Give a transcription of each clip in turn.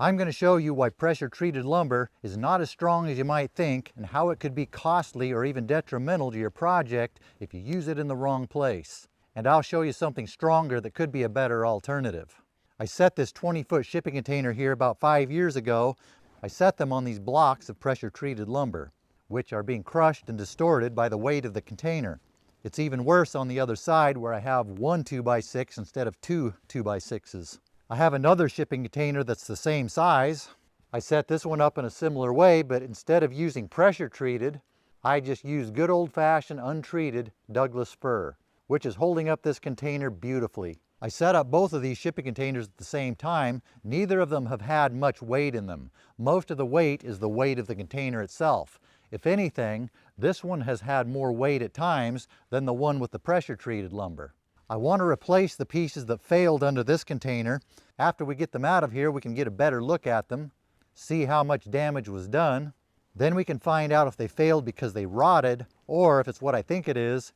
I'm going to show you why pressure-treated lumber is not as strong as you might think and how it could be costly or even detrimental to your project if you use it in the wrong place. And I'll show you something stronger that could be a better alternative. I set this 20-foot shipping container here about 5 years ago. I set them on these blocks of pressure-treated lumber, which are being crushed and distorted by the weight of the container. It's even worse on the other side where I have one 2x6 instead of two 2x6s. I have another shipping container that's the same size. I set this one up in a similar way, but instead of using pressure treated, I just used good old-fashioned untreated Douglas fir, which is holding up this container beautifully. I set up both of these shipping containers at the same time. Neither of them have had much weight in them. Most of the weight is the weight of the container itself. If anything, this one has had more weight at times than the one with the pressure treated lumber. I want to replace the pieces that failed under this container. After we get them out of here, we can get a better look at them, see how much damage was done. Then we can find out if they failed because they rotted or if it's what I think it is,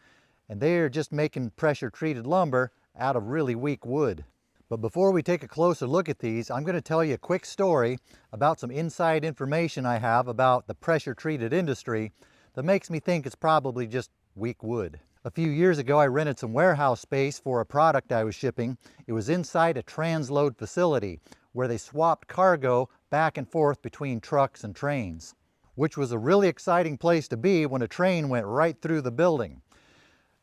and they're just making pressure treated lumber out of really weak wood. But before we take a closer look at these, I'm going to tell you a quick story about some inside information I have about the pressure treated industry that makes me think it's probably just weak wood. A few years ago, I rented some warehouse space for a product I was shipping. It was inside a transload facility where they swapped cargo back and forth between trucks and trains, which was a really exciting place to be when a train went right through the building.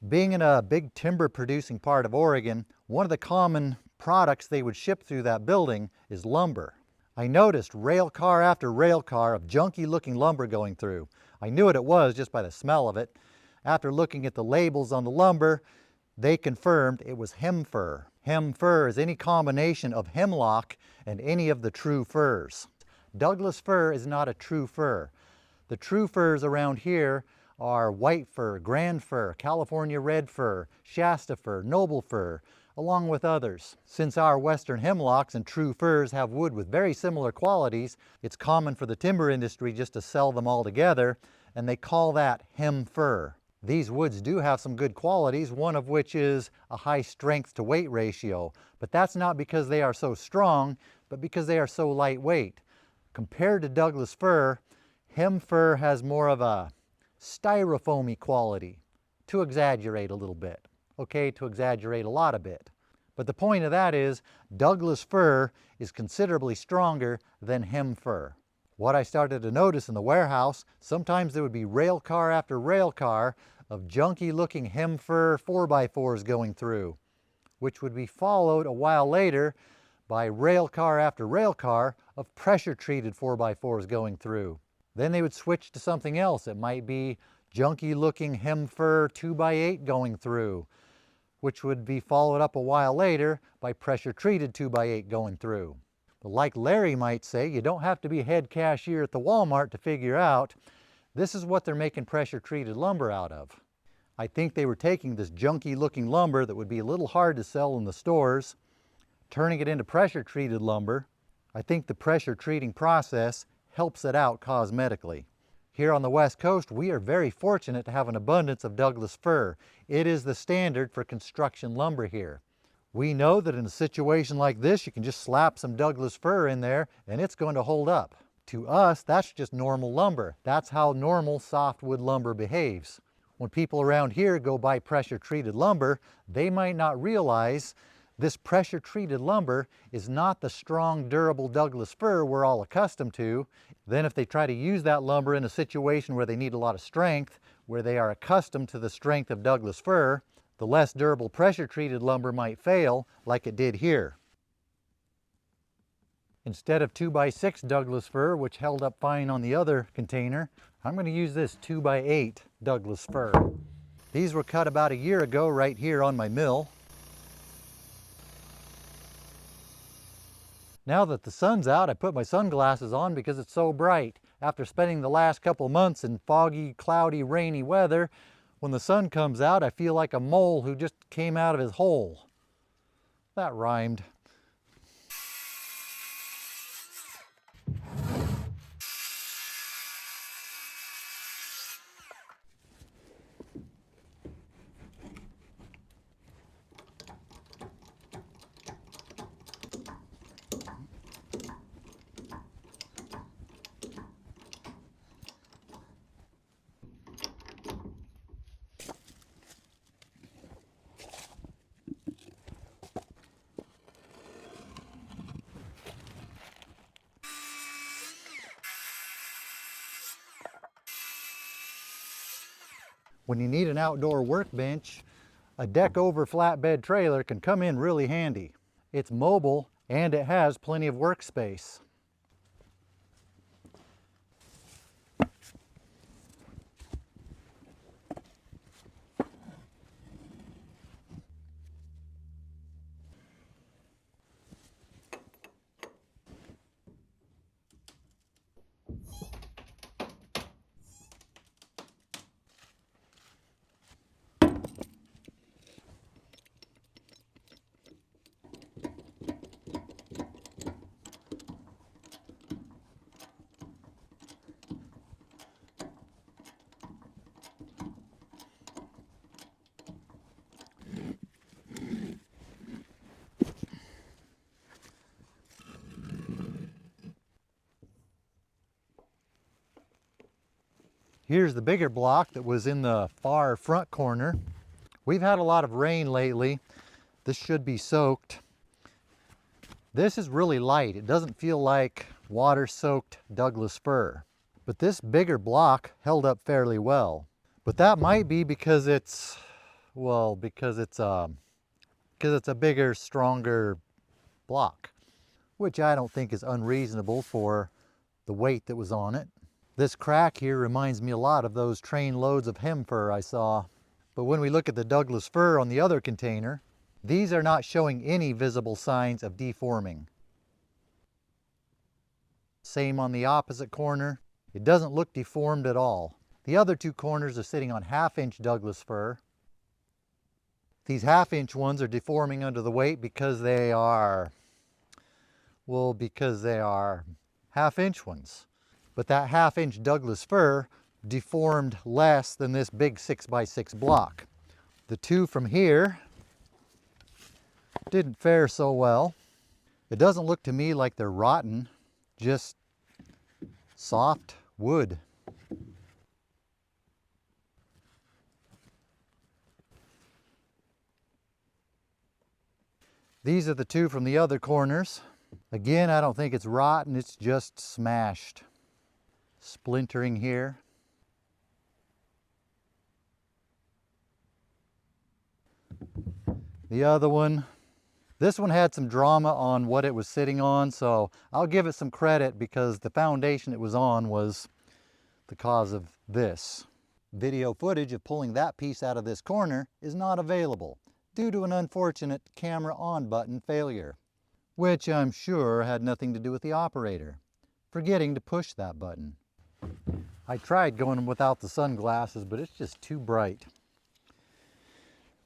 Being in a big timber producing part of Oregon, one of the common products they would ship through that building is lumber. I noticed rail car after rail car of junky looking lumber going through. I knew what it was just by the smell of it. After looking at the labels on the lumber, they confirmed it was hem fir. Hem fir is any combination of hemlock and any of the true firs. Douglas fir is not a true fir. The true firs around here are white fir, grand fir, California red fir, Shasta fir, noble fir, along with others. Since our western hemlocks and true firs have wood with very similar qualities, it's common for the timber industry just to sell them all together, and they call that hem fir. These woods do have some good qualities, one of which is a high strength to weight ratio, but that's not because they are so strong, but because they are so lightweight. Compared to Douglas fir, hem fir has more of a styrofoamy quality, to exaggerate a little bit. Okay, to exaggerate a lot a bit. But the point of that is Douglas fir is considerably stronger than hem fir. What I started to notice in the warehouse, sometimes there would be rail car after rail car of junky looking hem fir 4x4s going through, which would be followed a while later by rail car after rail car of pressure treated 4x4s going through. Then they would switch to something else. It might be junky looking hem fir 2x8 going through, which would be followed up a while later by pressure treated 2x8 going through. But like Larry might say, you don't have to be head cashier at the Walmart to figure out this is what they're making pressure treated lumber out of. I think they were taking this junky looking lumber that would be a little hard to sell in the stores, turning it into pressure treated lumber. I think the pressure treating process helps it out cosmetically. Here on the West Coast, we are very fortunate to have an abundance of Douglas fir. It is the standard for construction lumber here. We know that in a situation like this, you can just slap some Douglas fir in there and it's going to hold up. To us, that's just normal lumber. That's how normal softwood lumber behaves. When people around here go buy pressure treated lumber, they might not realize this pressure treated lumber is not the strong, durable Douglas fir we're all accustomed to. Then if they try to use that lumber in a situation where they need a lot of strength, where they are accustomed to the strength of Douglas fir, the less durable pressure treated lumber might fail like it did here. Instead of 2x6 Douglas fir, which held up fine on the other container, I'm going to use this 2x8 Douglas fir. These were cut about a year ago right here on my mill. Now that the sun's out, I put my sunglasses on because it's so bright. After spending the last couple months in foggy, cloudy, rainy weather, when the sun comes out, I feel like a mole who just came out of his hole. That rhymed. When you need an outdoor workbench, a deck over flatbed trailer can come in really handy. It's mobile and it has plenty of workspace. Here's the bigger block that was in the far front corner. We've had a lot of rain lately. This should be soaked. This is really light. It doesn't feel like water-soaked Douglas fir. But this bigger block held up fairly well. But that might be because it's, well, because it's a bigger, stronger block, which I don't think is unreasonable for the weight that was on it. This crack here reminds me a lot of those train loads of hem fir I saw. But when we look at the Douglas fir on the other container, these are not showing any visible signs of deforming. Same on the opposite corner. It doesn't look deformed at all. The other two corners are sitting on 1/2-inch Douglas fir. These 1/2-inch ones are deforming under the weight because they are, well, because they are 1/2-inch ones. But that 1/2-inch Douglas fir deformed less than this big 6x6 block. The two from here didn't fare so well. It doesn't look to me like they're rotten, just soft wood. These are the two from the other corners. Again, I don't think it's rotten, it's just smashed. Splintering here. The other one, this one had some drama on what it was sitting on, so I'll give it some credit because the foundation it was on was the cause of this. Video footage of pulling that piece out of this corner is not available due to an unfortunate camera on button failure, which I'm sure had nothing to do with the operator forgetting to push that button. I tried going without the sunglasses, but it's just too bright.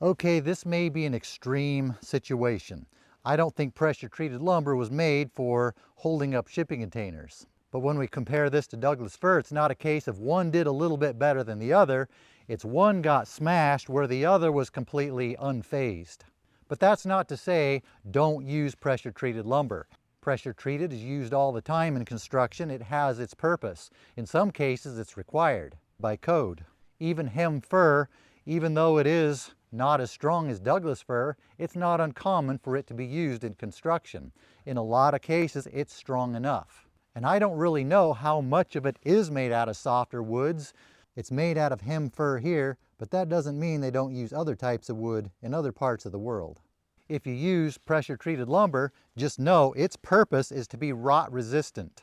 Okay, this may be an extreme situation. I don't think pressure-treated lumber was made for holding up shipping containers. But when we compare this to Douglas fir, it's not a case of one did a little bit better than the other. It's one got smashed where the other was completely unfazed. But that's not to say don't use pressure-treated lumber. Pressure-treated is used all the time in construction. It has its purpose. In some cases, it's required by code. Even hem fir, even though it is not as strong as Douglas fir, it's not uncommon for it to be used in construction. In a lot of cases, it's strong enough. And I don't really know how much of it is made out of softer woods. It's made out of hem fir here, but that doesn't mean they don't use other types of wood in other parts of the world. If you use pressure-treated lumber, just know its purpose is to be rot resistant.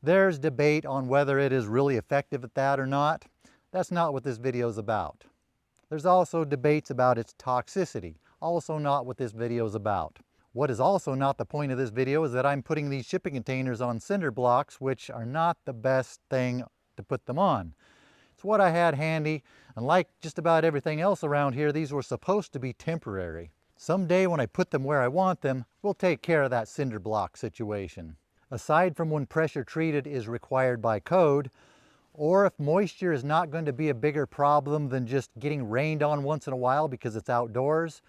There's debate on whether it is really effective at that or not. That's not what this video is about. There's also debates about its toxicity, also not what this video is about. What is also not the point of this video is that I'm putting these shipping containers on cinder blocks, which are not the best thing to put them on. It's what I had handy, and like just about everything else around here, these were supposed to be temporary. Someday when I put them where I want them, we'll take care of that cinder block situation. Aside from when pressure treated is required by code, or if moisture is not going to be a bigger problem than just getting rained on once in a while because it's outdoors,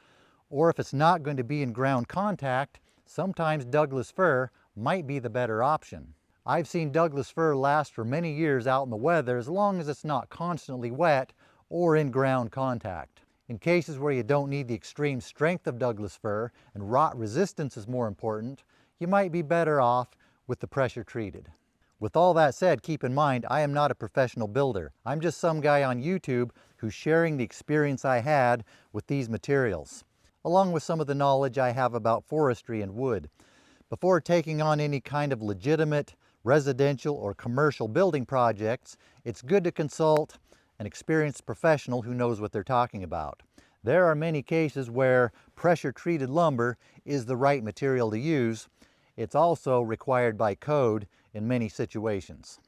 or if it's not going to be in ground contact, sometimes Douglas fir might be the better option. I've seen Douglas fir last for many years out in the weather as long as it's not constantly wet or in ground contact. In cases where you don't need the extreme strength of Douglas fir and rot resistance is more important, you might be better off with the pressure treated. With all that said, keep in mind, I am not a professional builder. I'm just some guy on YouTube who's sharing the experience I had with these materials, along with some of the knowledge I have about forestry and wood. Before taking on any kind of legitimate residential or commercial building projects, it's good to consult an experienced professional who knows what they're talking about. There are many cases where pressure-treated lumber is the right material to use. It's also required by code in many situations.